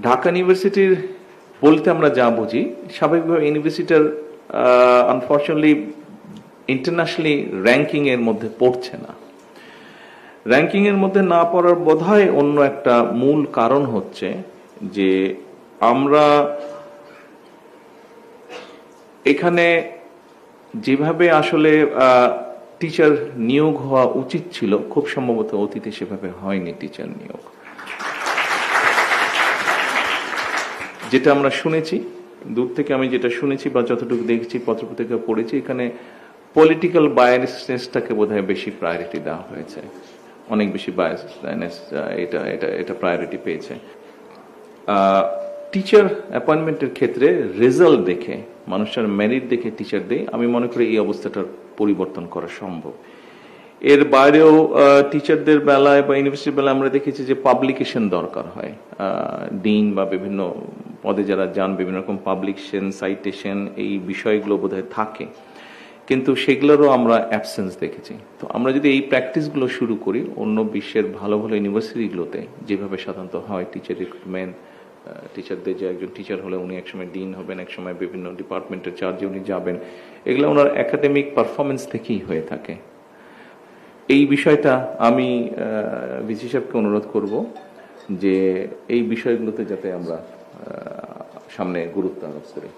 ঢাকা ইউনিভার্সিটির বলতে আমরা যা বুঝি, স্বাভাবিকভাবে ইউনিভার্সিটির আনফর্চুনেটলি ইন্টারন্যাশনালি র্যাঙ্কিং এর মধ্যে পড়ছে না। র্যাঙ্কিং এর মধ্যে না পড়ার বোধহয় অন্য একটা মূল কারণ হচ্ছে যে আমরা এখানে যেভাবে আসলে টিচার নিয়োগ হওয়া উচিত ছিল, খুব সম্ভবত অতীতে সেভাবে হয়নি টিচার নিয়োগ। যেটা আমরা শুনেছি, দূর থেকে আমি যেটা শুনেছি বা যতটুকু দেখেছি, পত্রপত্রিকা পড়েছি, এখানে পলিটিক্যাল বায়াসনেসটাকে বোধহয় বেশি প্রায়োরিটি দেওয়া হয়েছে, অনেক বেশি বায়াসনেস এটা এটা এটা প্রায়োরিটি পেয়েছে। টিচার অ্যাপয়েন্টমেন্টের ক্ষেত্রে রেজাল্ট দেখে, মানুষের মেরিট দেখে টিচার দেয়, আমি মনে করি এই অবস্থাটার পরিবর্তন করা সম্ভব। এর বাইরেও টিচারদের বেলায় বা ইউনিভার্সিটির বেলায় আমরা দেখেছি যে পাবলিকেশন দরকার হয়। ডিন বা বিভিন্ন পদে যারা যান, বিভিন্ন রকম পাবলিকেশন, সাইটেশন, এই বিষয়গুলো বোধহয় থাকে, কিন্তু সেগুলোরও আমরা অ্যাবসেন্স দেখেছি। তো আমরা যদি এই প্র্যাকটিসগুলো শুরু করি অন্য বিশ্বের ভালো ভালো ইউনিভার্সিটিগুলোতে, যেভাবে সাধারণত হয় টিচার রিক্রুটমেন্ট, টিচারদের যে একজন টিচার হলে উনি একসময় ডিন হবেন, একসময় বিভিন্ন ডিপার্টমেন্টের চার্জে উনি যাবেন, এগুলো ওনার একাডেমিক পারফরমেন্স থেকেই হয়ে থাকে। এই বিষয়টা আমি ভিসি সাহেবকে অনুরোধ করব যে এই বিষয়গুলোতে যাতে আমরা সামনে গুরুত্ব আরোপ করি।